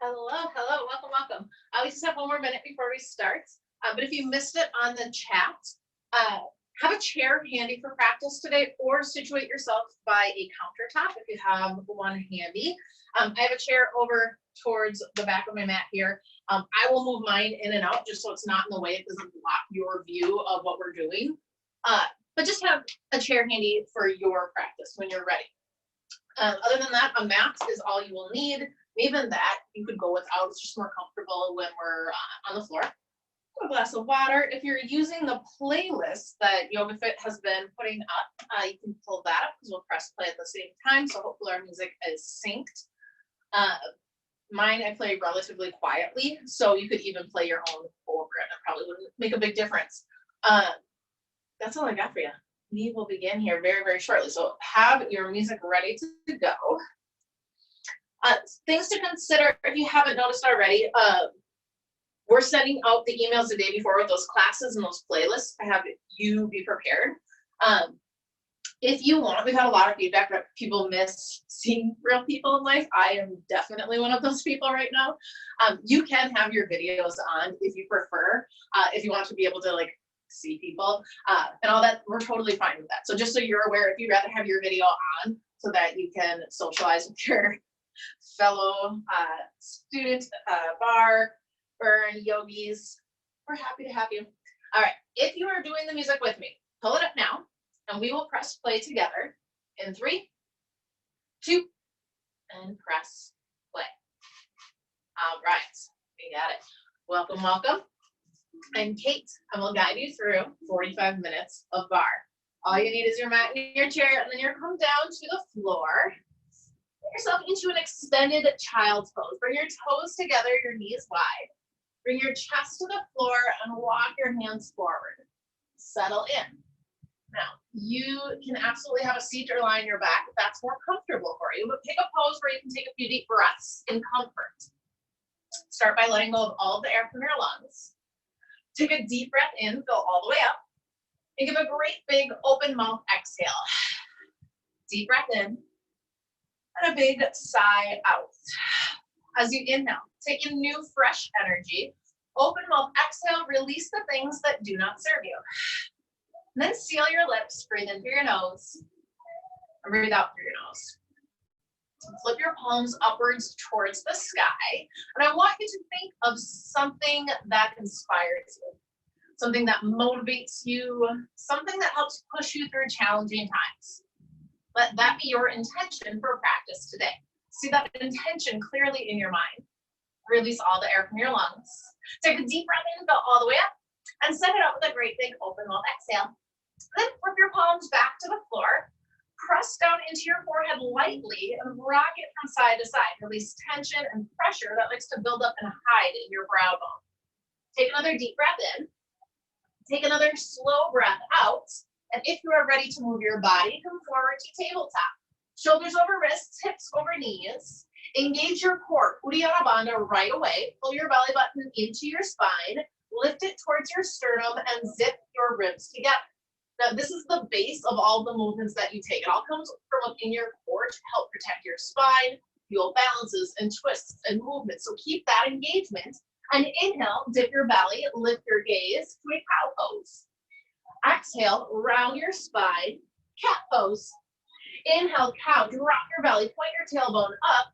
Hello, hello, welcome, welcome. We just have one more minute before we start. But if you missed it on the chat, uh, have a chair handy for practice today, or situate yourself by a countertop if you have one handy. I have a chair over towards the back of my mat here. I will move mine in and out just so it's not in the way. It doesn't block your view of what we're doing. But just have a chair handy for your practice when you're ready. Other than that, a mat is all you will need. Even that you could go without. It's just more comfortable when we're on the floor. A glass of water. If you're using the playlist that YogaFit has been putting up, you can pull that up because we'll press play at the same time. So hopefully our music is synced. Mine I play relatively quietly, so you could even play your own over it. It probably wouldn't make a big difference. That's all I got for you. We will begin here very, very shortly. So have your music ready to go. Things to consider if you haven't noticed already. We're sending out the emails the day before with those classes and those playlists to have you be prepared. If you want, we've had a lot of feedback that people miss seeing real people in life. I am definitely one of those people right now. You can have your videos on if you prefer, if you want to be able to like see people and all that. We're totally fine with that. So just so you're aware, if you'd rather have your video on so that you can socialize with your fellow students, barre, burn, yogis, we're happy to have you. All right, if you are doing the music with me, pull it up now and we will press play together in 3, 2, and press play. All right, we got it. Welcome, welcome. I'm Kate, and we'll guide you through 45 minutes of barre. All you need is your mat and your chair, and then you're come down to the floor. Put yourself into an extended child's pose. Bring your toes together, your knees wide. Bring your chest to the floor and walk your hands forward. Settle in. Now, you can absolutely have a seat or lie on your back if that's more comfortable for you, but pick a pose where you can take a few deep breaths in comfort. Start by letting go of all of the air from your lungs. Take a deep breath in, go all the way up, and give a great big open mouth exhale. Deep breath in, and a big sigh out. As you inhale, take in new, fresh energy. Open mouth exhale, release the things that do not serve you. And then seal your lips, breathe in through your nose, and breathe out through your nose. Flip your palms upwards towards the sky. And I want you to think of something that inspires you, something that motivates you, something that helps push you through challenging times. Let that be your intention for practice today. See that intention clearly in your mind. Release all the air from your lungs. Take a deep breath in, go all the way up, and set it up with a great big open mouth exhale. Then flip your palms back to the floor. Press down into your forehead lightly and rock it from side to side. Release tension and pressure that likes to build up and hide in your brow bone. Take another deep breath in. Take another slow breath out. And if you are ready to move your body, come forward to tabletop. Shoulders over wrists, hips over knees. Engage your core, Uddiyana Bandha right away. Pull your belly button into your spine. Lift it towards your sternum and zip your ribs together. Now, this is the base of all the movements that you take. It all comes from within your core to help protect your spine, fuel balances and twists and movements. So keep that engagement. And inhale, dip your belly, lift your gaze to a cow pose. Exhale, round your spine, cat pose. Inhale, cow, drop your belly, point your tailbone up.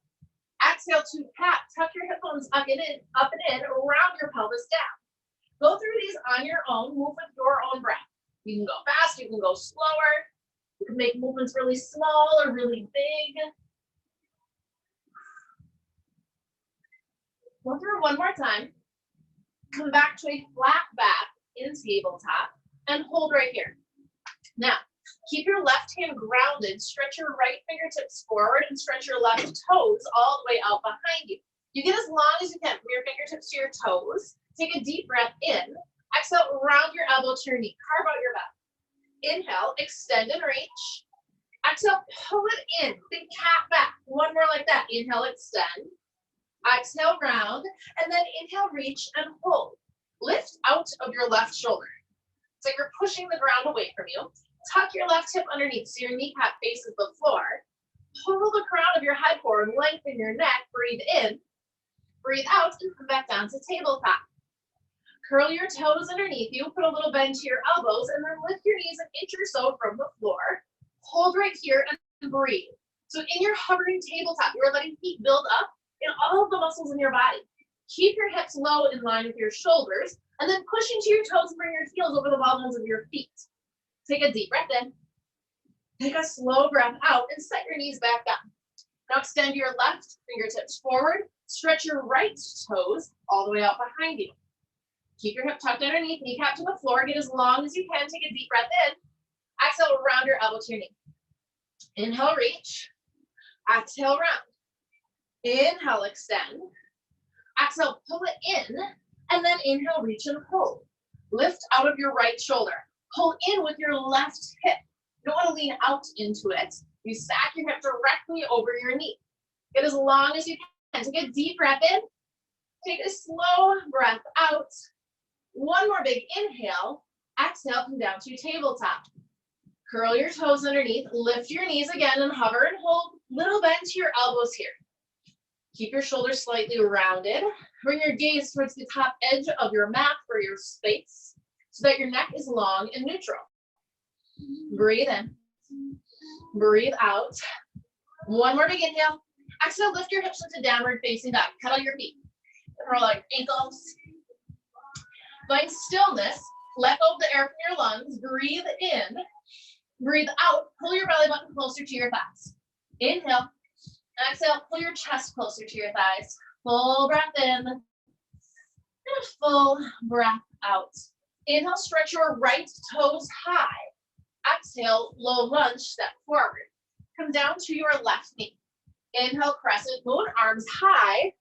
Exhale to cat, tuck your hip bones up and in, round your pelvis down. Go through these on your own, move with your own breath. You can go fast, you can go slower. You can make movements really small or really big. Go through one more time. Come back to a flat back in tabletop and hold right here. Now, keep your left hand grounded, stretch your right fingertips forward and stretch your left toes all the way out behind you. You get as long as you can from your fingertips to your toes. Take a deep breath in. Exhale, round your elbow to your knee. Carve out your back. Inhale, extend and reach. Exhale, pull it in. Think cat back. One more like that. Inhale, extend. Exhale, round. And then inhale, reach and hold. Lift out of your left shoulder. So you're pushing the ground away from you. Tuck your left hip underneath so your kneecap faces the floor. Pull the crown of your head forward, lengthen your neck, breathe in. Breathe out and come back down to tabletop. Curl your toes underneath you, put a little bend to your elbows, and then lift your knees an inch or so from the floor. Hold right here and breathe. So in your hovering tabletop, you're letting heat build up in all of the muscles in your body. Keep your hips low in line with your shoulders, and then push into your toes and bring your heels over the ball bones of your feet. Take a deep breath in. Take a slow breath out and set your knees back down. Now extend your left fingertips forward. Stretch your right toes all the way out behind you. Keep your hip tucked underneath, kneecap to the floor. Get as long as you can. Take a deep breath in. Exhale, round your elbow to your knee. Inhale, reach. Exhale, round. Inhale, extend. Exhale, pull it in. And then inhale, reach and hold. Lift out of your right shoulder. Pull in with your left hip. You don't want to lean out into it. You stack your hip directly over your knee. Get as long as you can. Take a deep breath in. Take a slow breath out. One more big inhale. Exhale, come down to tabletop. Curl your toes underneath. Lift your knees again and hover and hold. Little bend to your elbows here. Keep your shoulders slightly rounded. Bring your gaze towards the top edge of your mat for your space so that your neck is long and neutral. Breathe in. Breathe out. One more big inhale. Exhale, lift your hips into downward facing dog. Pedal your feet. Curl out your ankles. Find stillness. Let go of the air from your lungs. Breathe in. Breathe out. Pull your belly button closer to your thighs. Inhale. Exhale, pull your chest closer to your thighs. Full breath in. And a full breath out. Inhale, stretch your right toes high. Exhale, low lunge, step forward. Come down to your left knee. Inhale, crescent moon, arms high.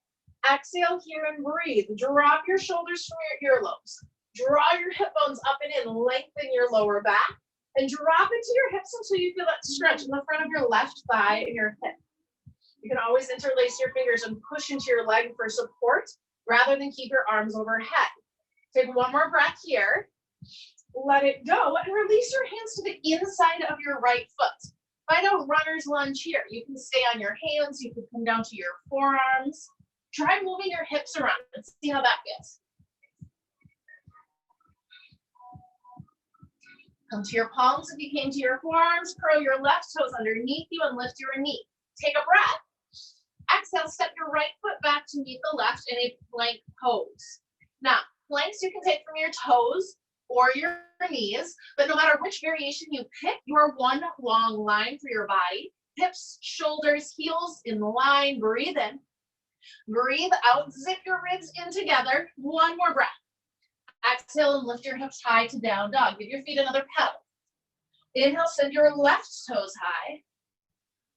Exhale here and breathe. Drop your shoulders from your earlobes. Draw your hip bones up and in. Lengthen your lower back. And drop into your hips until you feel that stretch in the front of your left thigh and your hip. You can always interlace your fingers and push into your leg for support rather than keep your arms overhead. Take one more breath here. Let it go and release your hands to the inside of your right foot. Find a runner's lunge here. You can stay on your hands. You can come down to your forearms. Try moving your hips around and see how that feels. Come to your palms if you came to your forearms. Curl your left toes underneath you and lift your knee. Take a breath. Exhale, step your right foot back to meet the left in a plank pose. Now, planks you can take from your toes or your knees, but no matter which variation you pick, you are one long line for your body. Hips, shoulders, heels in line. Breathe in. Breathe out. Zip your ribs in together. One more breath. Exhale and lift your hips high to down dog. Give your feet another pedal. Inhale, send your left toes high.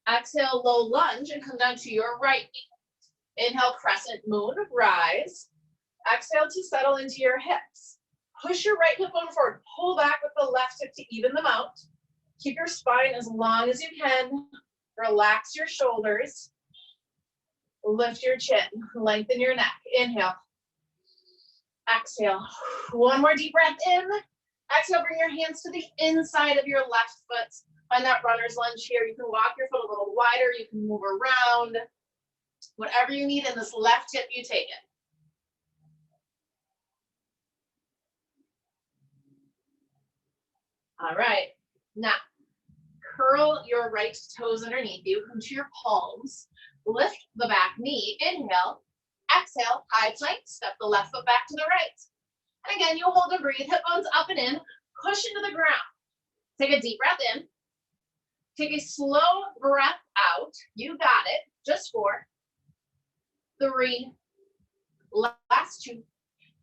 Exhale, low lunge and come down to your right knee. Inhale, crescent moon, rise. Exhale to settle into your hips. Push your right hip bone forward. Pull back with the left hip to even them out. Keep your spine as long as you can. Relax your shoulders. Lift your chin. Lengthen your neck. Inhale. Exhale. One more deep breath in. Exhale, bring your hands to the inside of your left foot. Find that runner's lunge here. You can walk your foot a little wider. You can move around. Whatever you need in this left hip, you take it. All right. Now, curl your right toes underneath you. Come to your palms. Lift the back knee. Inhale. Exhale. High plank. Step the left foot back to the right. And again, you hold and breathe. Hip bones up and in. Push into the ground. Take a deep breath in. Take a slow breath out. You got it. Just 4, 3, last 2.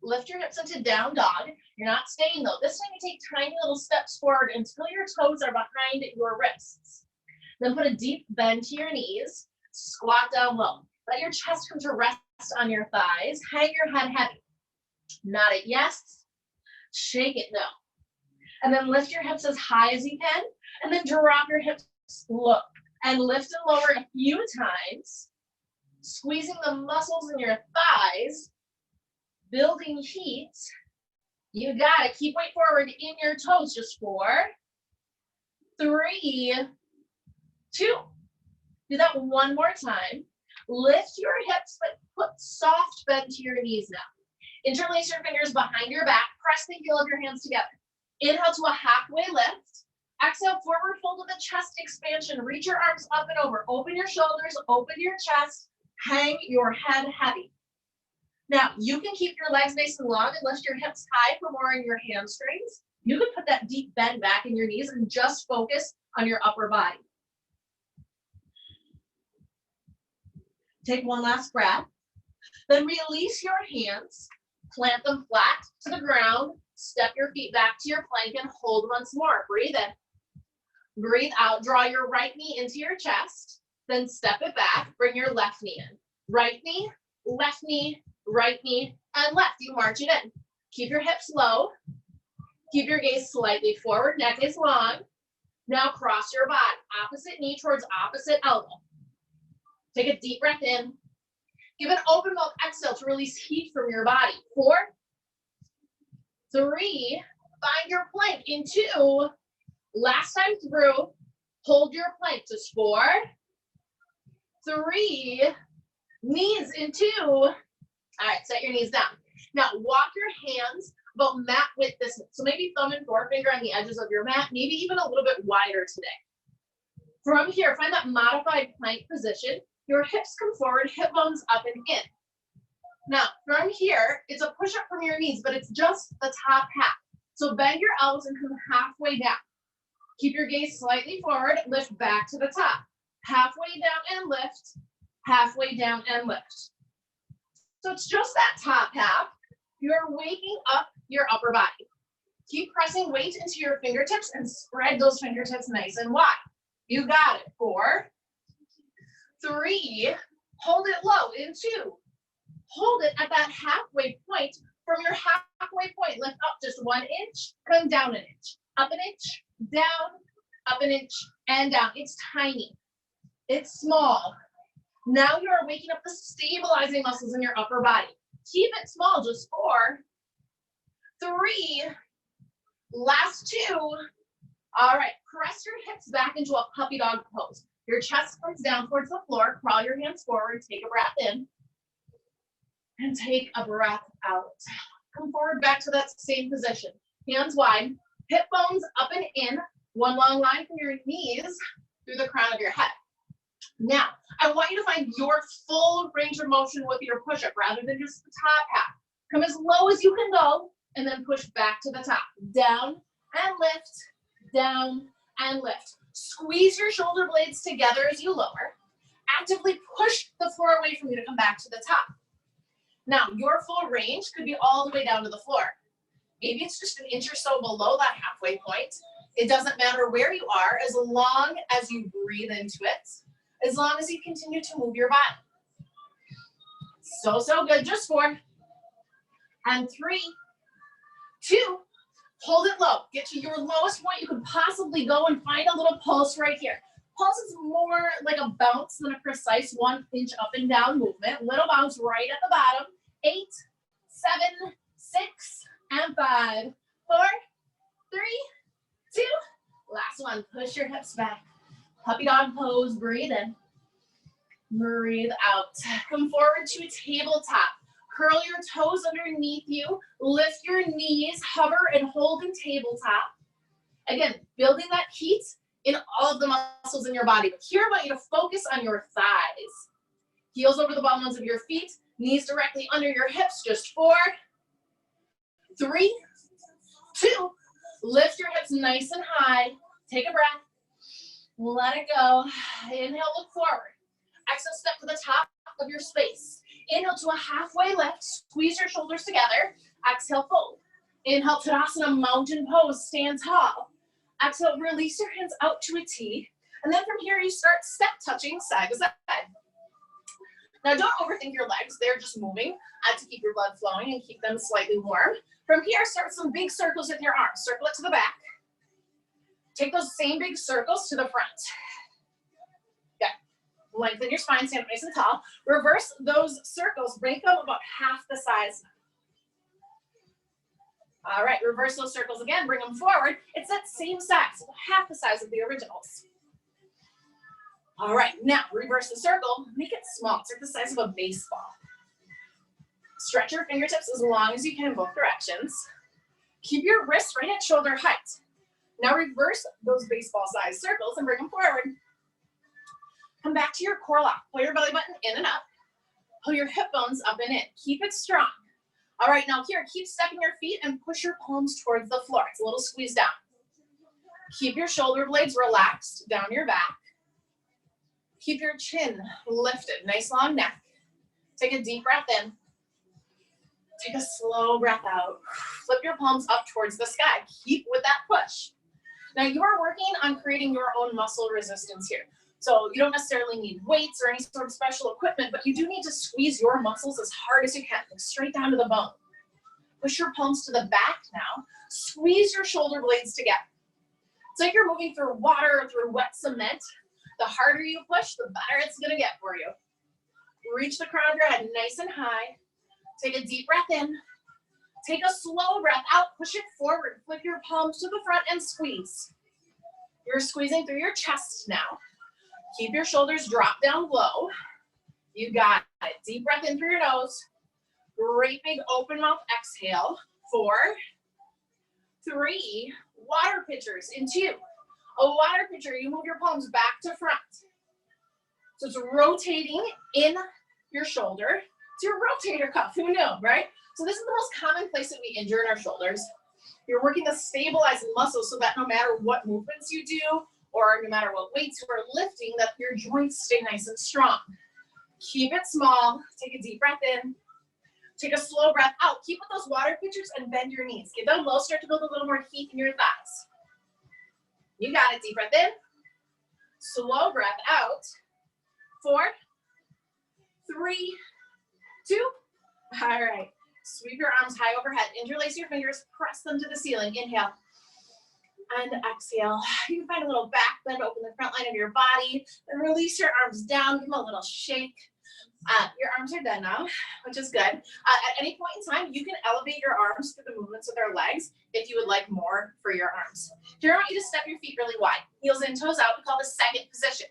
Lift your hips into down dog. You're not staying though. This time you take tiny little steps forward until your toes are behind your wrists. Then put a deep bend to your knees. Squat down low. Let your chest come to rest on your thighs. Hang your head heavy. Nod it yes. Shake it no. And then lift your hips as high as you can. And then drop your hips low. And lift and lower a few times. Squeezing the muscles in your thighs. Building heat. You got it. Keep weight forward in your toes. Just 4, 3, 2. Do that one more time. Lift your hips, but put soft bend to your knees now. Interlace your fingers behind your back. Press the heel of your hands together. Inhale to a halfway lift. Exhale, forward fold with a chest expansion. Reach your arms up and over. Open your shoulders, open your chest. Hang your head heavy. Now, you can keep your legs nice and long and lift your hips high for more in your hamstrings. You can put that deep bend back in your knees and just focus on your upper body. Take one last breath. Then release your hands. Plant them flat to the ground. Step your feet back to your plank and hold once more. Breathe in. Breathe out. Draw your right knee into your chest. Then step it back. Bring your left knee in. Right knee, right knee, and left. You march it in. Keep your hips low. Keep your gaze slightly forward. Neck is long. Now cross your body. Opposite knee towards opposite elbow. Take a deep breath in. Give an open mouth exhale to release heat from your body. 4, 3, find your plank in 2. Last time through, hold your plank. Just 4, 3, knees in 2. All right, set your knees down. Now walk your hands about mat width distance. So maybe thumb and forefinger on the edges of your mat, maybe even a little bit wider today. From here, find that modified plank position. Your hips come forward, hip bones up and in. Now, from here, it's a push-up from your knees, but it's just the top half. So bend your elbows and come halfway down. Keep your gaze slightly forward, lift back to the top. Halfway down and lift, halfway down and lift. So it's just that top half. You're waking up your upper body. Keep pressing weight into your fingertips and spread those fingertips nice and wide. You got it. 4, 3, hold it low in 2. Hold it at that halfway point. From your halfway point, lift up just 1 inch, come down an inch. Up an inch, down, up an inch, and down. It's tiny. It's small. Now you are waking up the stabilizing muscles in your upper body. Keep it small, just 4, 3, last 2. All right, press your hips back into a puppy dog pose. Your chest comes down towards the floor. Crawl your hands forward. Take a breath in. And take a breath out. Come forward back to that same position. Hands wide. Hip bones up and in. One long line from your knees through the crown of your head. Now, I want you to find your full range of motion with your push-up rather than just the top half. Come as low as you can go and then push back to the top. Down and lift. Down and lift. Squeeze your shoulder blades together as you lower. Actively push the floor away from you to come back to the top. Now, your full range could be all the way down to the floor. Maybe it's just an inch or so below that halfway point. It doesn't matter where you are as long as you breathe into it, as long as you continue to move your body. So good. Just 4 and 3, 2, hold it low. Get to your lowest point you can possibly go and find a little pulse right here. Pulse is more like a bounce than a precise 1 inch up and down movement. Little bounce right at the bottom. 8, 7, 6, and 5, 4, 3, 2. Last one. Push your hips back. Puppy dog pose. Breathe in. Breathe out. Come forward to a tabletop. Curl your toes underneath you. Lift your knees. Hover and hold in tabletop. Again, building that heat in all of the muscles in your body. But here I want you to focus on your thighs. Heels over the bottom ones of your feet. Knees directly under your hips. Just 4, 3, 2. Lift your hips nice and high. Take a breath. Let it go. Inhale, look forward. Exhale, step to the top of your space. Inhale to a halfway lift. Squeeze your shoulders together. Exhale, fold. Inhale, Tadasana, mountain pose. Stand tall. Exhale, release your hands out to a T. And then from here, you start step touching side to side. Now, don't overthink your legs. They're just moving to keep your blood flowing and keep them slightly warm. From here, start some big circles with your arms. Circle it to the back. Take those same big circles to the front. Good. Lengthen your spine, stand up nice and tall. Reverse those circles. Break them about half the size. All right, reverse those circles again. Bring them forward. It's that same size, about half the size of the originals. All right, now reverse the circle. Make it small. It's like the size of a baseball. Stretch your fingertips as long as you can in both directions. Keep your wrists right at shoulder height. Now reverse those baseball-sized circles and bring them forward. Come back to your core lock. Pull your belly button in and up. Pull your hip bones up and in. Keep it strong. All right, now here, keep stepping your feet and push your palms towards the floor. It's a little squeeze down. Keep your shoulder blades relaxed down your back. Keep your chin lifted, nice long neck. Take a deep breath in. Take a slow breath out. Flip your palms up towards the sky. Keep with that push. Now you are working on creating your own muscle resistance here. So you don't necessarily need weights or any sort of special equipment, but you do need to squeeze your muscles as hard as you can, like straight down to the bone. Push your palms to the back now. Squeeze your shoulder blades together. It's like you're moving through water or through wet cement. The harder you push, the better it's gonna get for you. Reach the crown of your head nice and high. Take a deep breath in. Take a slow breath out, push it forward. Flip your palms to the front and squeeze. You're squeezing through your chest now. Keep your shoulders drop down low. You got it. Deep breath in through your nose. Great big open mouth exhale. 4, 3, water pitchers in 2. A water pitcher, you move your palms back to front. So it's rotating in your shoulder. It's your rotator cuff, who knew, right? So this is the most common place that we injure in our shoulders. You're working to stabilize the muscles so that no matter what movements you do, or no matter what weights you are lifting, that your joints stay nice and strong. Keep it small. Take a deep breath in. Take a slow breath out. Keep with those water pitchers and bend your knees. Get them low. Start to build a little more heat in your thighs. You got it. Deep breath in. Slow breath out. 4, 3, 2. All right. Sweep your arms high overhead. Interlace your fingers. Press them to the ceiling. Inhale. And exhale. You can find a little back bend, open the front line of your body, and release your arms down. Give them a little shake. Your arms are done now, which is good. At any point in time, you can elevate your arms through the movements of their legs if you would like more for your arms. Here, I want you to step your feet really wide. Heels in, toes out. We call this second position.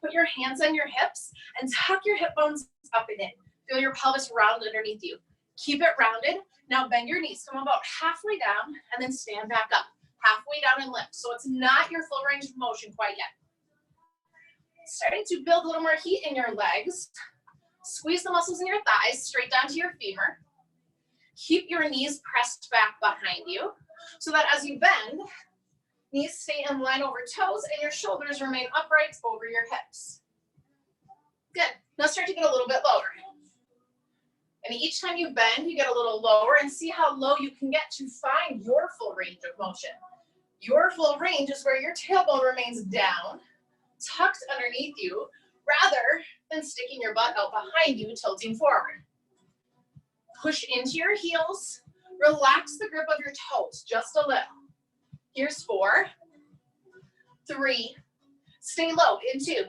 Put your hands on your hips and tuck your hip bones up and in. Feel your pelvis round underneath you. Keep it rounded. Now bend your knees. Come about halfway down and then stand back up. Halfway down and lift. So it's not your full range of motion quite yet. Starting to build a little more heat in your legs. Squeeze the muscles in your thighs straight down to your femur. Keep your knees pressed back behind you so that as you bend, knees stay in line over toes and your shoulders remain upright over your hips. Good. Now start to get a little bit lower. And each time you bend, you get a little lower and see how low you can get to find your full range of motion. Your full range is where your tailbone remains down, tucked underneath you, rather than sticking your butt out behind you, tilting forward. Push into your heels. Relax the grip of your toes just a little. Here's 4, 3, stay low in 2.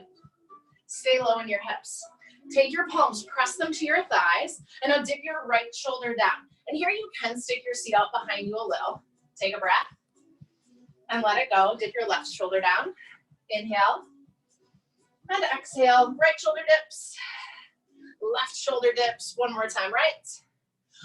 Stay low in your hips. Take your palms, press them to your thighs, and now dip your right shoulder down. And here you can stick your seat out behind you a little. Take a breath and let it go. Dip your left shoulder down. Inhale and exhale. Right shoulder dips, left shoulder dips. One more time, right.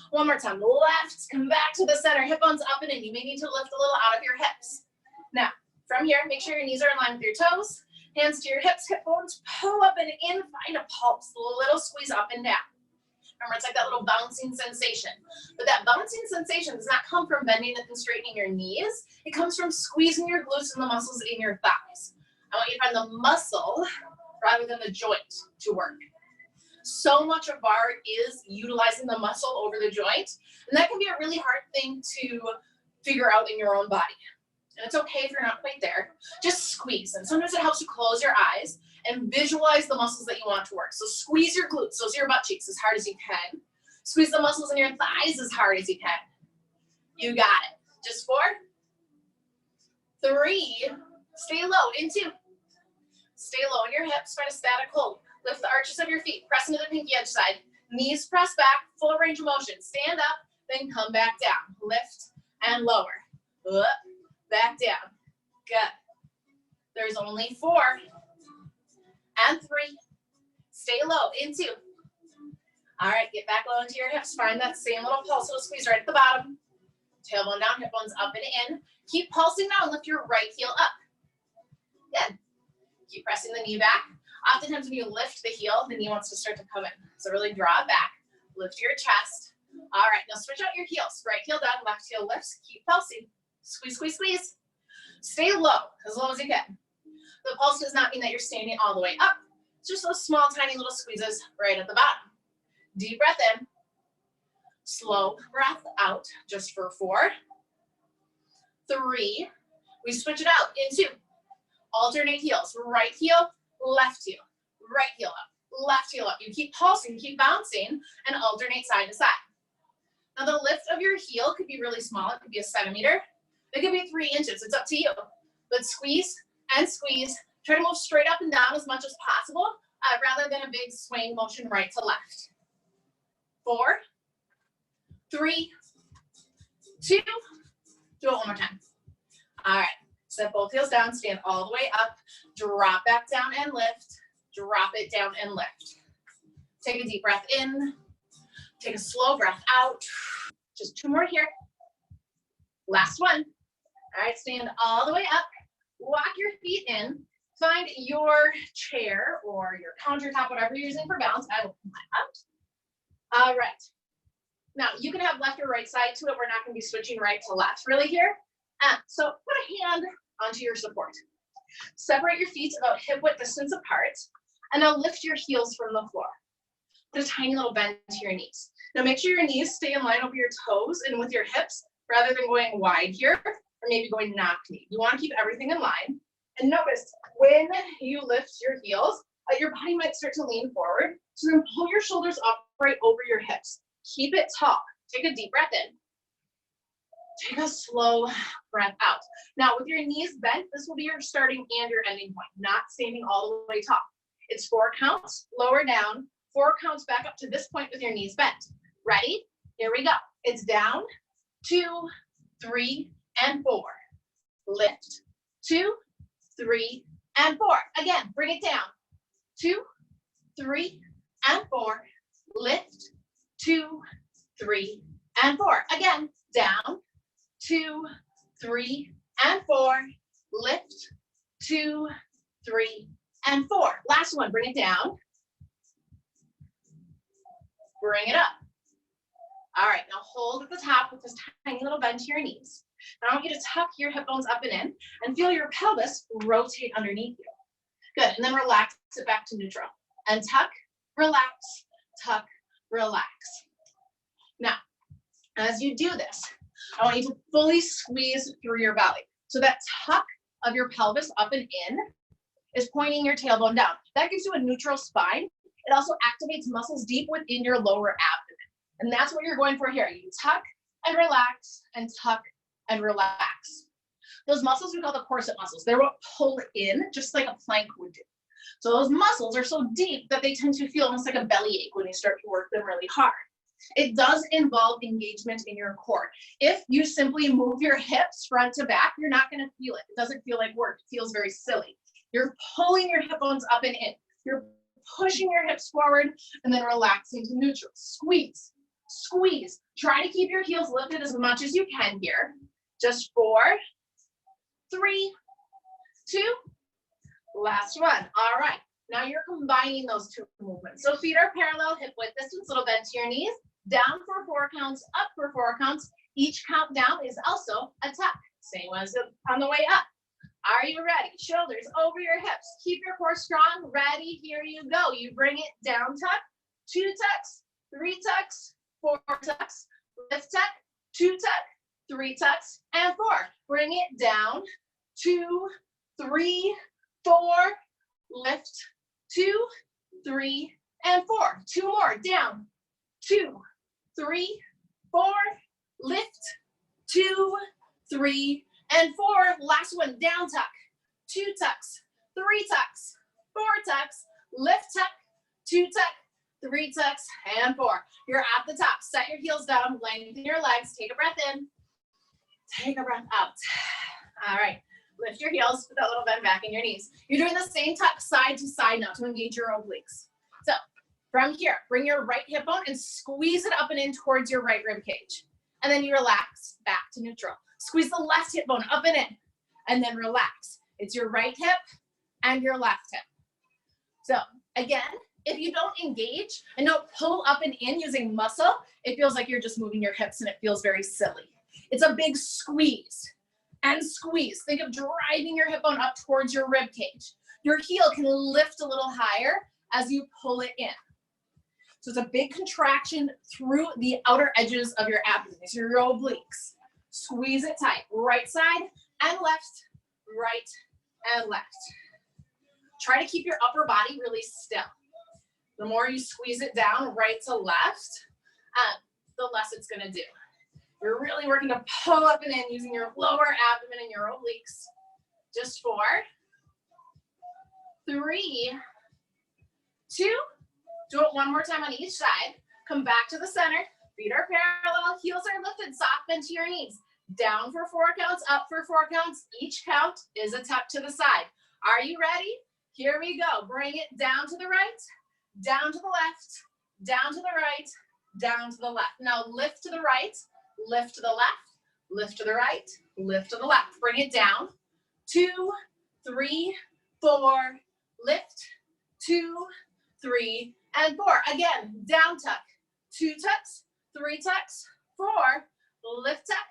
One more time, left. Come back to the center. Hip bones up and in. You may need to lift a little out of your hips. Now, from here, make sure your knees are in line with your toes. Hands to your hips, hip bones, pull up and in, find a pulse, a little squeeze up and down. Remember, it's like that little bouncing sensation. But that bouncing sensation does not come from bending and straightening your knees. It comes from squeezing your glutes and the muscles in your thighs. I want you to find the muscle rather than the joint to work. So much of barre is utilizing the muscle over the joint, and that can be a really hard thing to figure out in your own body. And it's okay if you're not quite there. Just squeeze. And sometimes it helps you close your eyes and visualize the muscles that you want to work. So squeeze your glutes, those are your butt cheeks, as hard as you can. Squeeze the muscles in your thighs as hard as you can. You got it. Just 4, 3, stay low in 2. Stay low in your hips, find a static hold. Lift the arches of your feet, press into the pinky edge side. Knees press back, full range of motion. Stand up, then come back down. Lift and lower. Up, back down. Good. There's only 4 and 3. Stay low in 2. All right, get back low into your hips. Find that same little pulse, little squeeze right at the bottom. Tailbone down, hip bones up and in. Keep pulsing now and lift your right heel up. Good. Keep pressing the knee back. Oftentimes when you lift the heel, the knee wants to start to come in. So really draw it back. Lift your chest. All right, now switch out your heels. Right heel down, left heel lifts. Keep pulsing. Squeeze, squeeze, squeeze. Stay low as you can. The pulse does not mean that you're standing all the way up. It's just those small, tiny little squeezes right at the bottom. Deep breath in. Slow breath out, just for 4, 3. We switch it out in 2. Alternate heels. Right heel, left heel. Right heel up, left heel up. You keep pulsing, keep bouncing, and alternate side to side. Now the lift of your heel could be really small. It could be a centimeter. It could be 3 inches. It's up to you. But squeeze and squeeze. Try to move straight up and down as much as possible, rather than a big swing motion right to left. 4, 3, 2. Do it one more time. All right. Set both heels down. Stand all the way up. Drop back down and lift. Drop it down and lift. Take a deep breath in. Take a slow breath out. Just 2 more here. Last one. All right. Stand all the way up. Walk your feet in. Find your chair or your countertop, whatever you're using for balance. I will come out. All right. Now, you can have left or right side to it. We're not going to be switching right to left really here. So put a hand onto your support. Separate your feet about hip width distance apart. And now lift your heels from the floor. Put a tiny little bend to your knees. Now make sure your knees stay in line over your toes and with your hips rather than going wide here or maybe going knock knee. You want to keep everything in line. And notice when you lift your heels, your body might start to lean forward. So then pull your shoulders up right over your hips. Keep it tall. Take a deep breath in. Take a slow breath out. Now with your knees bent, this will be your starting and your ending point, not standing all the way tall. It's 4 counts, lower down, 4 counts back up to this point with your knees bent. Ready? Here we go. It's down, 2, 3, and 4. Lift, 2, 3, and 4. Again, bring it down. 2, 3, and 4. Lift, 2, 3, and 4. Again, down, 2, 3, and 4. Lift, 2, 3, and 4. Last one, bring it down. Bring it up. All right, now hold at the top with this tiny little bend to your knees. Now I want you to tuck your hip bones up and in and feel your pelvis rotate underneath you. Good, and then relax it back to neutral. And tuck, relax, tuck, relax. Now, as you do this, I want you to fully squeeze through your belly. So that tuck of your pelvis up and in is pointing your tailbone down. That gives you a neutral spine. It also activates muscles deep within your lower abdomen. And that's what you're going for here. You tuck and relax and tuck and relax. Those muscles we call the corset muscles. They're what pull in, just like a plank would do. So those muscles are so deep that they tend to feel almost like a bellyache when you start to work them really hard. It does involve engagement in your core. If you simply move your hips front to back, you're not going to feel it. It doesn't feel like work. It feels very silly. You're pulling your hip bones up and in. You're pushing your hips forward and then relaxing to neutral. Squeeze, squeeze. Try to keep your heels lifted as much as you can here. Just 4, 3, 2. Last one. All right. Now you're combining those 2 movements. So feet are parallel, hip width distance, little bend to your knees. Down for 4 counts, up for 4 counts. Each count down is also a tuck. Same as on the way up. Are you ready? Shoulders over your hips. Keep your core strong. Ready? Here you go. You bring it down tuck, 2 tucks, 3 tucks, 4 tucks. Lift tuck, 2 tuck, 3 tucks, and 4. Bring it down, 2, 3, 4. Lift, 2, 3, and 4. 2 more. Down, 2, 3, 4. Lift, 2, 3, and 4. Last one. Down tuck, 2 tucks, 3 tucks, 4 tucks. Lift tuck, 2 tuck, 3 tucks, and 4. You're at the top. Set your heels down. Lengthen your legs. Take a breath in. Take a breath out. All right. Lift your heels, put that little bend back in your knees. You're doing the same tuck side to side now to engage your obliques. So From here, bring your right hip bone and squeeze it up and in towards your right rib cage. And then you relax back to neutral. Squeeze the left hip bone up and in, and then relax. It's your right hip and your left hip. So again, if you don't engage and don't pull up and in using muscle, it feels like you're just moving your hips and it feels very silly. It's a big squeeze and squeeze. Think of driving your hip bone up towards your rib cage. Your heel can lift a little higher as you pull it in. So it's a big contraction through the outer edges of your abdomen. These are your obliques. Squeeze it tight. Right side and left, right and left. Try to keep your upper body really still. The more you squeeze it down right to left, the less it's gonna do. You're really working to pull up and in using your lower abdomen and your obliques. Just 4, 3, 2, do it one more time on each side. Come back to the center. Feet are parallel, heels are lifted, soft bend to your knees. Down for 4 counts, up for 4 counts. Each count is a tuck to the side. Are you ready? Here we go. Bring it down to the right, down to the left, down to the right, down to the left. Now lift to the right, lift to the left, lift to the right, lift to the left. Bring it down. 2, 3, 4, lift, 2, 3, and 4. Again, down tuck. 2 tucks, 3 tucks, 4, lift tuck,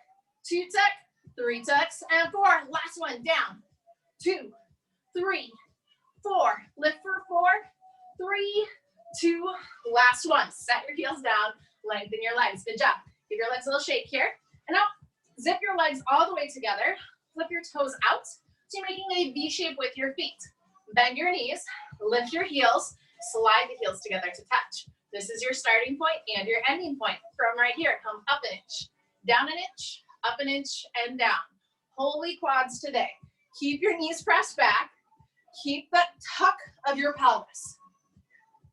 2 tuck, 3 tucks, and 4. Last one, down. 2, 3, 4. Lift for 4, 3, 2. Last one. Set your heels down, lengthen your legs. Good job. Give your legs a little shake here. And now, zip your legs all the way together. Flip your toes out. So you're making a V shape with your feet. Bend your knees, lift your heels, slide the heels together to touch. This is your starting point and your ending point. From right here, come up an inch, down an inch, up an inch, and down. Holy quads today. Keep your knees pressed back. Keep that tuck of your pelvis.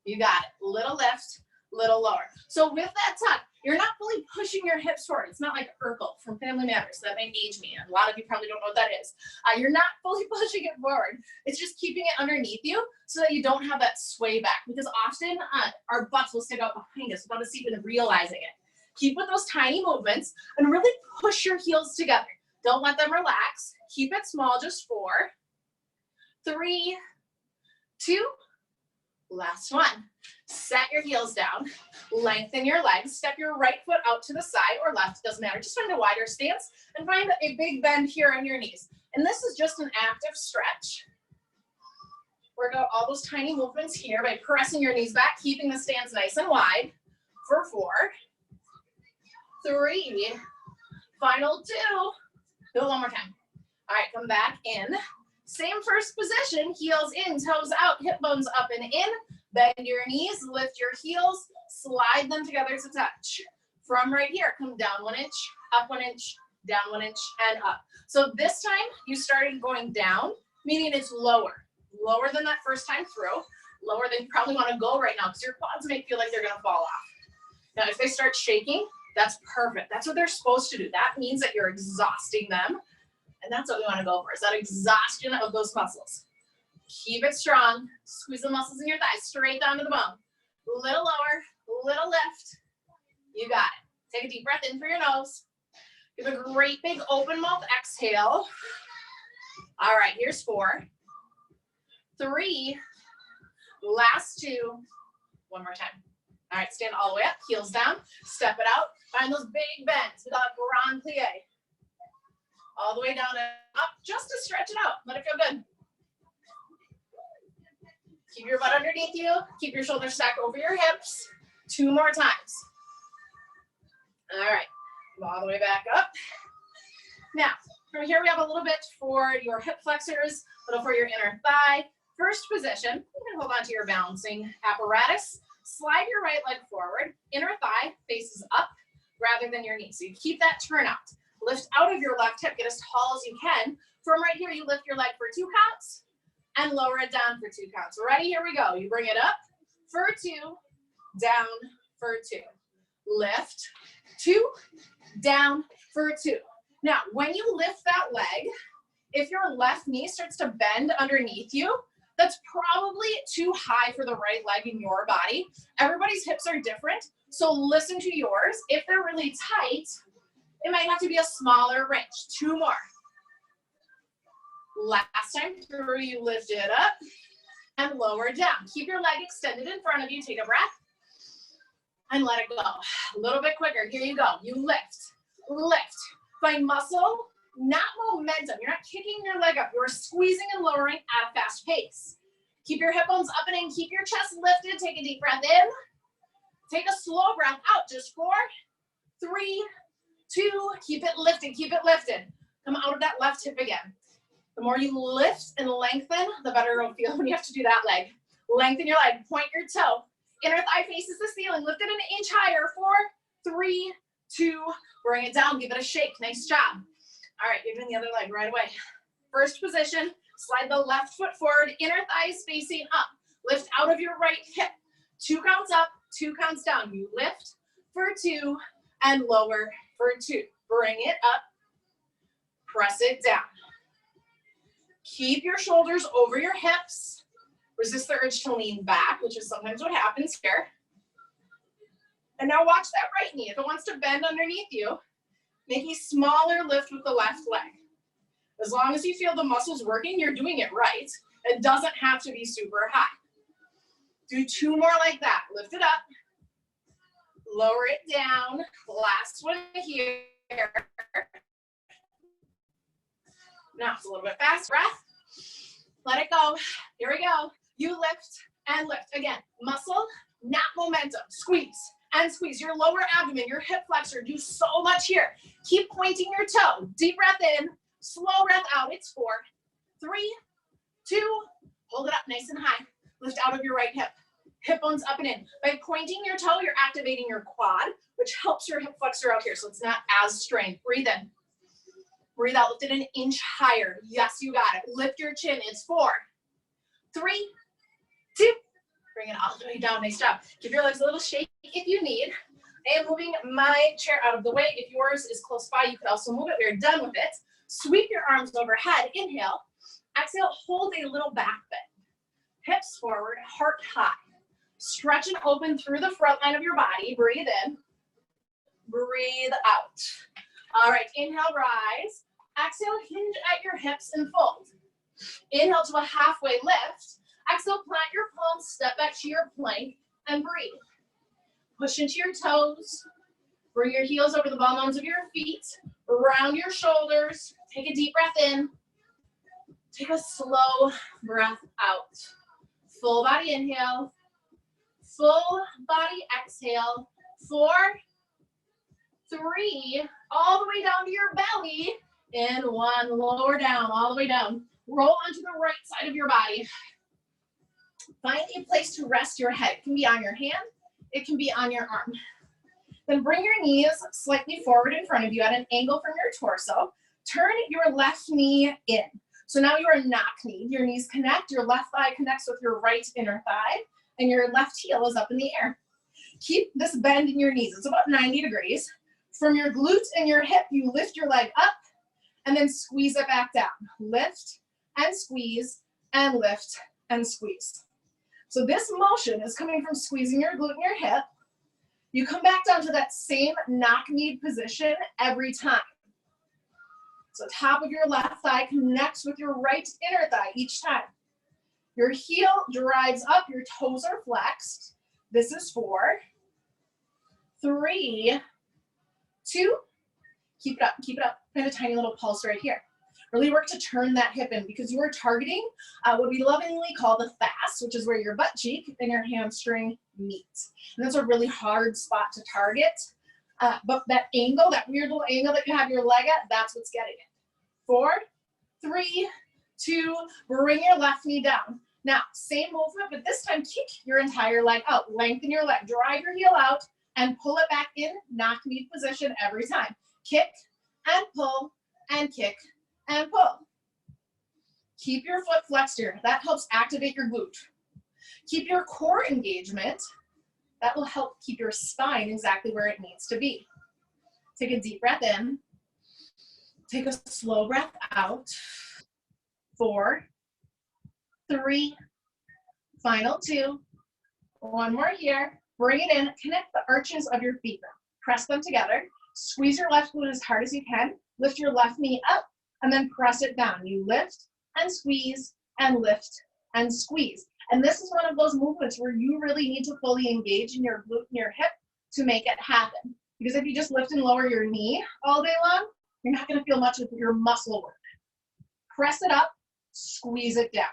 You got it. Little lift, little lower. So with that tuck, you're not fully pushing your hips forward. It's not like Urkel from Family Matters. That may age me. A lot of you probably don't know what that is. You're not fully pushing it forward. It's just keeping it underneath you so that you don't have that sway back, because often our butts will stick out behind us without us even realizing it. Keep with those tiny movements and really push your heels together. Don't let them relax. Keep it small, just 4, 3, 2, last one. Set your heels down, lengthen your legs, step your right foot out to the side or left, doesn't matter. Just find a wider stance and find a big bend here in your knees. And this is just an active stretch. Work out all those tiny movements here by pressing your knees back, keeping the stance nice and wide. For 4, 3, final 2. Do it one more time. All right, come back in. Same first position, heels in, toes out, hip bones up and in. Bend your knees, lift your heels, slide them together to touch. From right here, come down 1 inch, up 1 inch, down 1 inch, and up. So this time you started going down, meaning it's lower than that first time through, lower than you probably want to go right now because your quads may feel like they're going to fall off. Now, if they start shaking, that's perfect. That's what they're supposed to do. That means that you're exhausting them. And that's what we want to go for, is that exhaustion of those muscles. Keep it strong. Squeeze the muscles in your thighs straight down to the bone. Little lower, little lift. You got it. Take a deep breath in through your nose. Give a great big open mouth exhale. All right, here's 4, 3, last 2. One more time. All right, stand all the way up, heels down, step it out. Find those big bends. We got grand plie. All the way down and up, just to stretch it out. Let it feel good. Keep your butt underneath you. Keep your shoulders stacked over your hips. 2 more times. All right, come all the way back up. Now, from here we have a little bit for your hip flexors, a little for your inner thigh. First position, you can hold on to your balancing apparatus. Slide your right leg forward. Inner thigh faces up rather than your knee. So you keep that turnout. Lift out of your left hip, get as tall as you can. From right here, you lift your leg for 2 counts and lower it down for 2 counts. Ready? Here we go. You bring it up for 2, down for 2. Lift, 2, down for 2. Now, when you lift that leg, if your left knee starts to bend underneath you, That's probably too high for the right leg in your body. Everybody's hips are different, so listen to yours. If they're really tight, it might have to be a smaller range. 2 more. Last time through, you lift it up and lower down. Keep your leg extended in front of you. Take a breath and let it go. A little bit quicker. Here you go. You lift, lift. Find muscle, not momentum. You're not kicking your leg up. You're squeezing and lowering at a fast pace. Keep your hip bones up and in. Keep your chest lifted. Take a deep breath in. Take a slow breath out. Just 4, 3, 2. Keep it lifted. Keep it lifted. Come out of that left hip again. The more you lift and lengthen, the better it'll feel when you have to do that leg. Lengthen your leg. Point your toe. Inner thigh faces the ceiling. Lift it an inch higher. 4, 3, 2. Bring it down. Give it a shake. Nice job. All right, you're doing the other leg right away. First position. Slide the left foot forward. Inner thighs facing up. Lift out of your right hip. 2 counts up. 2 counts down. You lift for 2 and lower for 2. Bring it up. Press it down. Keep your shoulders over your hips. Resist the urge to lean back, which is sometimes what happens here. And now watch that right knee. If it wants to bend underneath you, make a smaller lift with the left leg. As long as you feel the muscles working, you're doing it right. It doesn't have to be super high. Do 2 more like that. Lift it up. Lower it down. Last one here. Now it's a little bit fast. Breath. Let it go. Here we go. You lift and lift. Again, muscle, not momentum. Squeeze and squeeze. Your lower abdomen, your hip flexor. Do so much here. Keep pointing your toe. Deep breath in. Slow breath out. It's 4, 3, 2. Hold it up nice and high. Lift out of your right hip. Hip bones up and in. By pointing your toe, you're activating your quad, which helps your hip flexor out here, so it's not as strained. Breathe in. Breathe out. Lift it an inch higher. Yes, you got it. Lift your chin. It's 4, 3, 2. Bring it all the way down. Nice job. Give your legs a little shake if you need. I am moving my chair out of the way. If yours is close by, you could also move it. We're done with it. Sweep your arms overhead. Inhale. Exhale. Hold a little back bend. Hips forward. Heart high. Stretch and open through the front line of your body. Breathe in. Breathe out. All right. Inhale. Rise. Exhale. Hinge at your hips and fold. Inhale to a halfway lift. Exhale. Plant your palms. Step back to your plank and breathe. Push into your toes. Bring your heels over the ball bones of your feet. Round your shoulders. Take a deep breath in. Take a slow breath out. Full body inhale. Full body exhale. 4, 3, all the way down to your belly. And 1, lower down, all the way down. Roll onto the right side of your body. Find a place to rest your head. It can be on your hand. It can be on your arm. Then bring your knees slightly forward in front of you at an angle from your torso. Turn your left knee in. So now you are knock-kneed. Your knees connect. Your left thigh connects with your right inner thigh. And your left heel is up in the air. Keep this bend in your knees. It's about 90 degrees. From your glutes and your hip, you lift your leg up and then squeeze it back down. Lift and squeeze and lift and squeeze. So this motion is coming from squeezing your glute and your hip. You come back down to that same knock-kneed position every time. So top of your left thigh connects with your right inner thigh each time. Your heel drives up, your toes are flexed. This is 4, 3, 2. Keep it up, keep it up. Find a tiny little pulse right here. Really work to turn that hip in because you are targeting what we lovingly call the fast, which is where your butt cheek and your hamstring meet. And that's a really hard spot to target. But that angle, that weird little angle that you have your leg at, that's what's getting it. 4, 3, 2, bring your left knee down. Now, same movement, but this time kick your entire leg out. Lengthen your leg, drive your heel out, and pull it back in, knock-knee position every time. Kick and pull and kick and pull. Keep your foot flexed here. That helps activate your glute. Keep your core engagement. That will help keep your spine exactly where it needs to be. Take a deep breath in. Take a slow breath out. 4, 3, Final 2. One more here. Bring it in. Connect the arches of your feet. Press them together. Squeeze your left glute as hard as you can. Lift your left knee up and then press it down. You lift and squeeze and lift and squeeze. And this is one of those movements where you really need to fully engage in your glute and your hip to make it happen. Because if you just lift and lower your knee all day long, you're not going to feel much of your muscle work. Press it up, squeeze it down.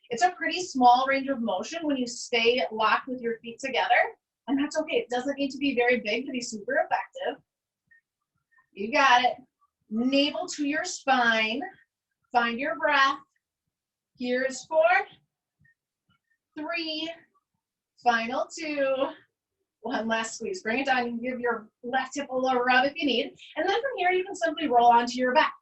It's a pretty small range of motion when you stay locked with your feet together, and that's okay. It doesn't need to be very big to be super effective. You got it. Navel to your spine. Find your breath. Here's 4, 3, final 2. One last squeeze. Bring it down. You can give your left hip a little rub if you need. And then from here, you can simply roll onto your back.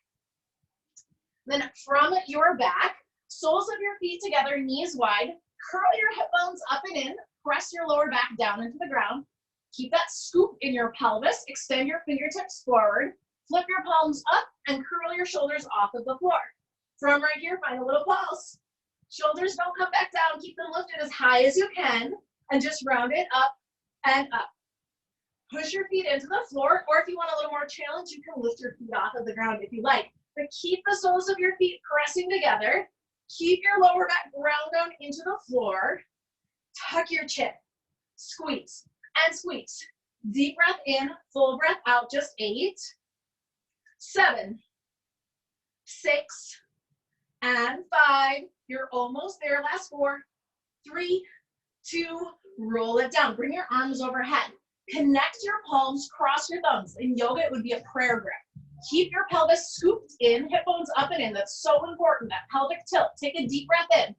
Then from your back, soles of your feet together, knees wide. Curl your hip bones up and in. Press your lower back down into the ground. Keep that scoop in your pelvis. Extend your fingertips forward. Flip your palms up and curl your shoulders off of the floor. From right here, find a little pulse. Shoulders don't come back down. Keep them lifted as high as you can. And just round it up and up. Push your feet into the floor, or if you want a little more challenge, you can lift your feet off of the ground if you like. But keep the soles of your feet pressing together. Keep your lower back ground down into the floor. Tuck your chin. Squeeze and squeeze. Deep breath in, full breath out, just 8, 7, 6, and 5. You're almost there. Last 4, 3, 2, roll it down. Bring your arms overhead. Connect your palms, cross your thumbs. In yoga, it would be a prayer grip. Keep your pelvis scooped in, hip bones up and in. That's so important, that pelvic tilt. Take a deep breath in.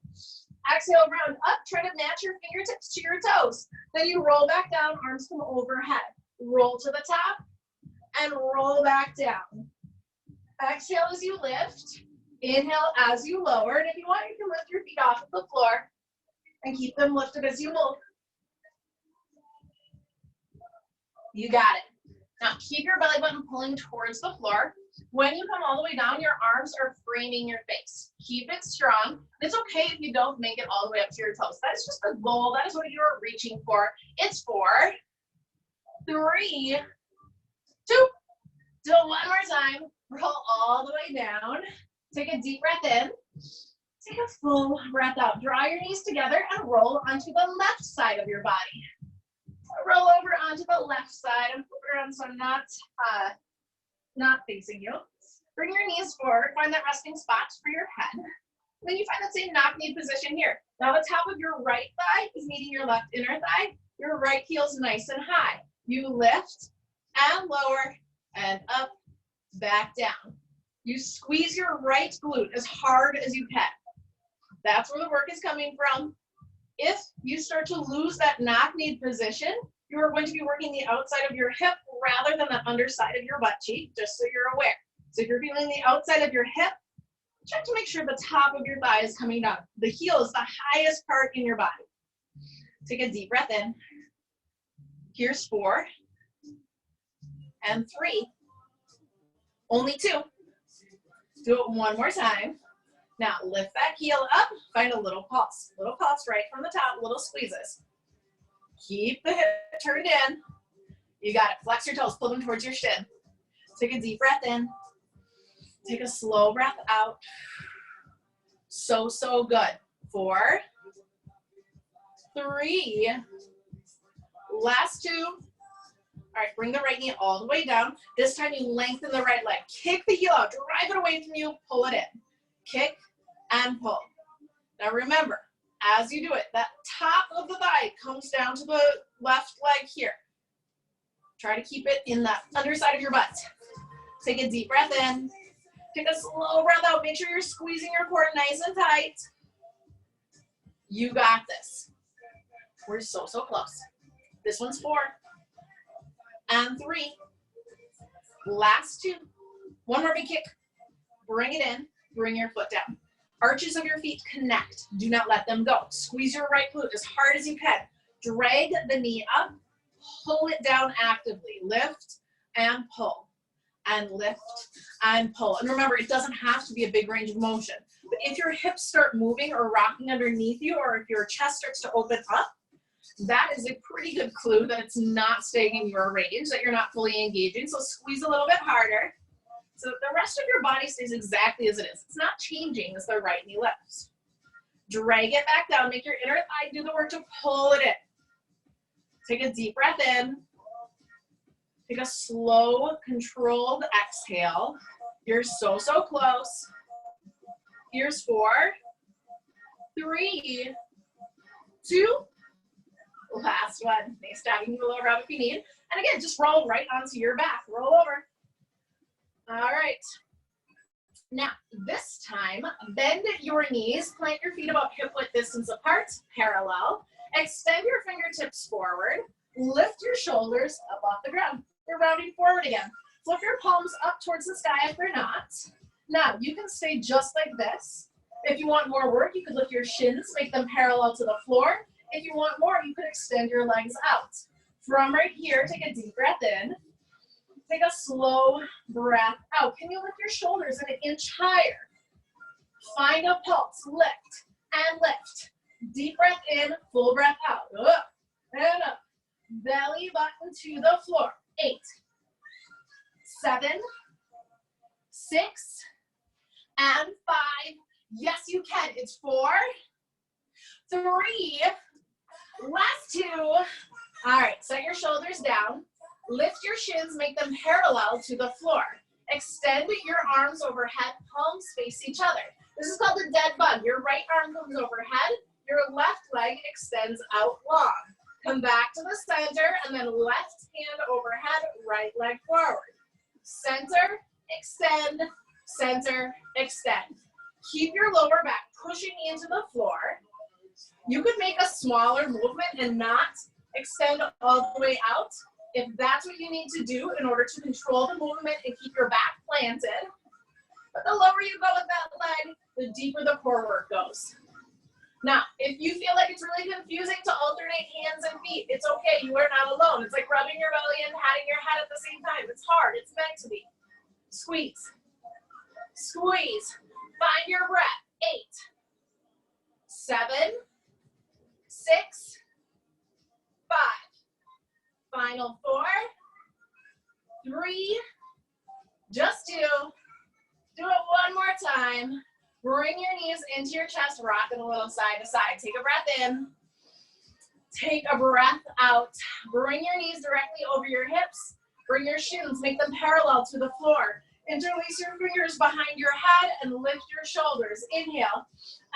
Exhale, round up. Try to match your fingertips to your toes. Then you roll back down, arms come overhead. Roll to the top and roll back down. Exhale as you lift. Inhale as you lower. And if you want, you can lift your feet off of the floor and keep them lifted as you move. You got it. Now keep your belly button pulling towards the floor. When you come all the way down, your arms are framing your face. Keep it strong. It's okay if you don't make it all the way up to your toes. That is just the goal. That is what you're reaching for. It's 4, 3, 2. Do it one more time. Roll all the way down. Take a deep breath in. Take a full breath out. Draw your knees together and roll onto the left side of your body. Roll over onto the left side and flip around so I'm not facing you. Bring your knees forward. Find that resting spot for your head. Then you find that same knock-knee position here. Now the top of your right thigh is meeting your left inner thigh. Your right heel's nice and high. You lift and lower and up, back down. You squeeze your right glute as hard as you can. That's where the work is coming from. If you start to lose that knock-knee position, you are going to be working the outside of your hip rather than the underside of your butt cheek, just so you're aware. So if you're feeling the outside of your hip, check to make sure the top of your thigh is coming down. The heel is the highest part in your body. Take a deep breath in. Here's 4 and 3. Only 2. Do it one more time. Now lift that heel up, find a little pulse right from the top, little squeezes. Keep the hip turned in. You got it. Flex your toes, pull them towards your shin. Take a deep breath in. Take a slow breath out. So good. 4, 3, last 2. All right, bring the right knee all the way down. This time you lengthen the right leg. Kick the heel out, drive it away from you, pull it in. Kick and pull. Now remember, as you do it, that top of the thigh comes down to the left leg here. Try to keep it in the underside of your butt. Take a deep breath in. Take a slow breath out. Make sure you're squeezing your core nice and tight. You got this. We're so close. This one's 4 and 3. Last 2. One more big kick. Bring it in. Bring your foot down. Arches of your feet connect. Do not let them go. Squeeze your right glute as hard as you can. Drag the knee up. Pull it down actively. Lift and pull. and lift and pull. And remember, it doesn't have to be a big range of motion. But if your hips start moving or rocking underneath you, or if your chest starts to open up, that is a pretty good clue that it's not staying in your range, that you're not fully engaging. So squeeze a little bit harder so that the rest of your body stays exactly as it is. It's not changing as the right knee lifts. Drag it back down. Make your inner thigh do the work to pull it in. Take a deep breath in. Take a slow, controlled exhale. You're so, so close. Here's 4, 3, 2. Last one. Nice stabbing the lower abdomen if you need. And again, just roll right onto your back. Roll over. All right. Now, this time, bend your knees. Plant your feet about hip-width distance apart, parallel. Extend your fingertips forward. Lift your shoulders up off the ground. You're rounding forward again. Flip your palms up towards the sky if they're not. Now, you can stay just like this. If you want more work, you could lift your shins, make them parallel to the floor. If you want more, you could extend your legs out. From right here, take a deep breath in. Take a slow breath out. Can you lift your shoulders an inch higher? Find a pulse. Lift and lift. Deep breath in, full breath out. Up and up. Belly button to the floor. 8, 7, 6, and 5. Yes, you can. It's 4, 3, last 2. All right, set your shoulders down. Lift your shins, make them parallel to the floor. Extend your arms overhead, palms face each other. This is called the dead bug. Your right arm comes overhead, your left leg extends out long. Come back to the center, and then left hand overhead, right leg forward. Center, extend, center, extend. Keep your lower back pushing into the floor. You could make a smaller movement and not extend all the way out if that's what you need to do in order to control the movement and keep your back planted. But the lower you go with that leg, the deeper the core work goes. Now, if you feel like it's really confusing to alternate hands and feet, it's okay. You are not alone. It's like rubbing your belly and patting your head at the same time. It's hard. It's meant to be. Squeeze. Squeeze. Find your breath. 8, 7, 6, 5. Final 4, 3, just 2. Do it one more time. Bring your knees into your chest, rocking a little side to side. Take a breath in. Take a breath out. Bring your knees directly over your hips. Bring your shins, make them parallel to the floor. Interlace your fingers behind your head and lift your shoulders. Inhale.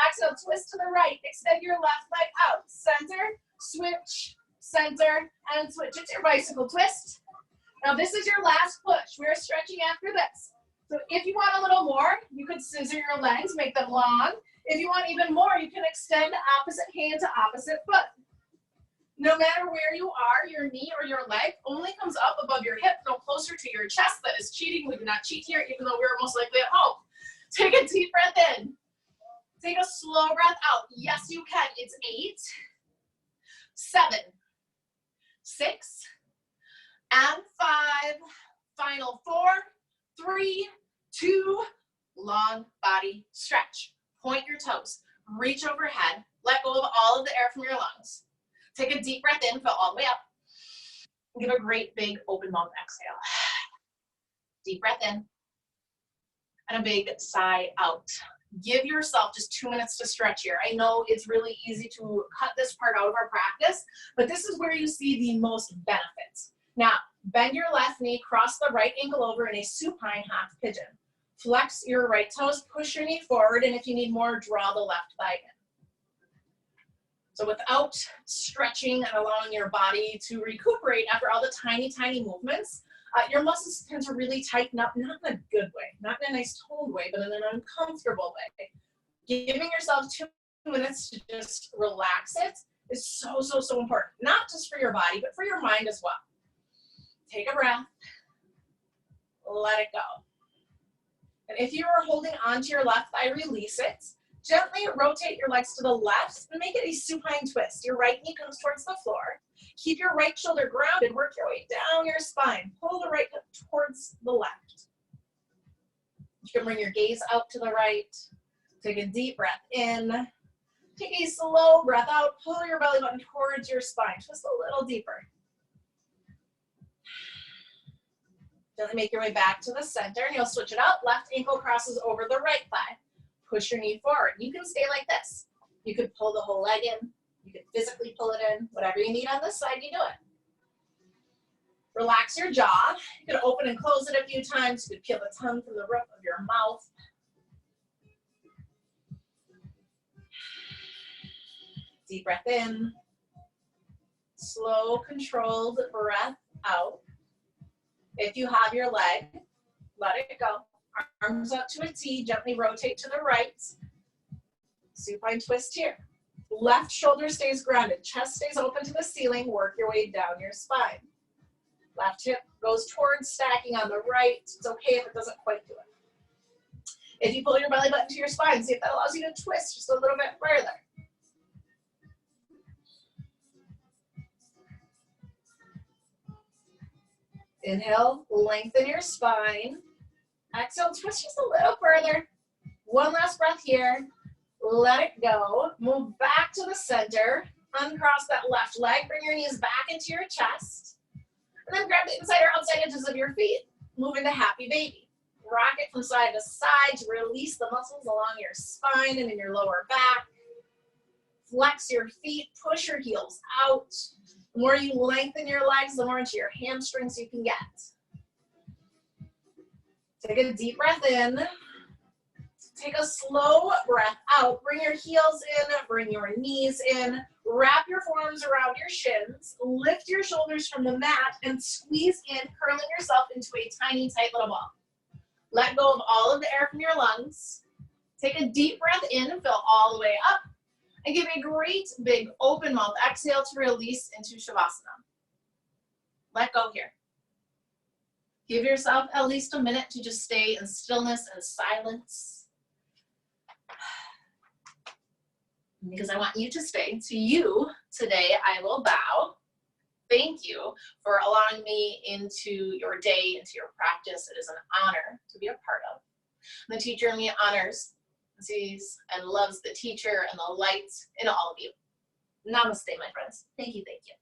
Exhale, twist to the right. Extend your left leg out. Center, switch, center, and switch. It's your bicycle twist. Now this is your last push. We're stretching after this. So if you want a little more, you could scissor your legs, make them long. If you want even more, you can extend opposite hand to opposite foot. No matter where you are, your knee or your leg only comes up above your hip, no closer to your chest. That is cheating. We do not cheat here, even though we're most likely at home. Take a deep breath in. Take a slow breath out. Yes, you can. It's 8, 7, 6, and 5. Final 4, 3, 2, long body stretch. Point your toes. Reach overhead. Let go of all of the air from your lungs. Take a deep breath in, fill all the way up. Give a great big open mouth exhale. Deep breath in. And a big sigh out. Give yourself just 2 minutes to stretch here. I know it's really easy to cut this part out of our practice, but this is where you see the most benefits. Now, bend your left knee, cross the right ankle over in a supine half pigeon. Flex your right toes, push your knee forward, and if you need more, draw the left leg in. So without stretching and allowing your body to recuperate after all the tiny, tiny movements, your muscles tend to really tighten up, not in a good way, not in a nice toned way, but in an uncomfortable way. Giving yourself 2 minutes to just relax it is so, so, so important. Not just for your body, but for your mind as well. Take a breath. Let it go. And if you are holding onto your left thigh, release it. Gently rotate your legs to the left and make it a supine twist. Your right knee comes towards the floor. Keep your right shoulder grounded. Work your way down your spine. Pull the right hip towards the left. bring your gaze out to the right. Take a deep breath in. Take a slow breath out. Pull your belly button towards your spine. Twist a little deeper. Gently make your way back to the center, and you'll switch it up. Left ankle crosses over the right thigh. Push your knee forward. You can stay like this. You could pull the whole leg in. You could physically pull it in. Whatever you need on this side, you do it. Relax your jaw. You could open and close it a few times. You could peel the tongue from the roof of your mouth. Deep breath in. Slow, controlled breath out. If you have your leg, let it go. Arms up to a T, gently rotate to the right. Supine twist here. Left shoulder stays grounded, chest stays open to the ceiling, work your way down your spine. Left hip goes towards stacking on the right. It's okay if it doesn't quite do it. If you pull your belly button to your spine, see if that allows you to twist just a little bit further. Inhale, lengthen your spine. Exhale, twist just a little further. One last breath here. Let it go. Move back to the center. Uncross that left leg. Bring your knees back into your chest. And then grab the inside or outside edges of your feet. Move into happy baby. Rock it from side to side to release the muscles along your spine and in your lower back. Flex your feet. Push your heels out. The more you lengthen your legs, the more into your hamstrings you can get. Take a deep breath in. Take a slow breath out. Bring your heels in, bring your knees in. Wrap your forearms around your shins. Lift your shoulders from the mat and squeeze in, curling yourself into a tiny, tight little ball. Let go of all of the air from your lungs. Take a deep breath in and fill all the way up. And give a great big open mouth exhale to release into Shavasana. Let go here. Give yourself at least a minute to just stay in stillness and silence. Because I want you to stay. To you today, I will bow. Thank you for allowing me into your day, into your practice. It is an honor to be a part of. The teacher in me honors, sees, and loves the teacher and the light in all of you. Namaste, my friends. Thank you, thank you.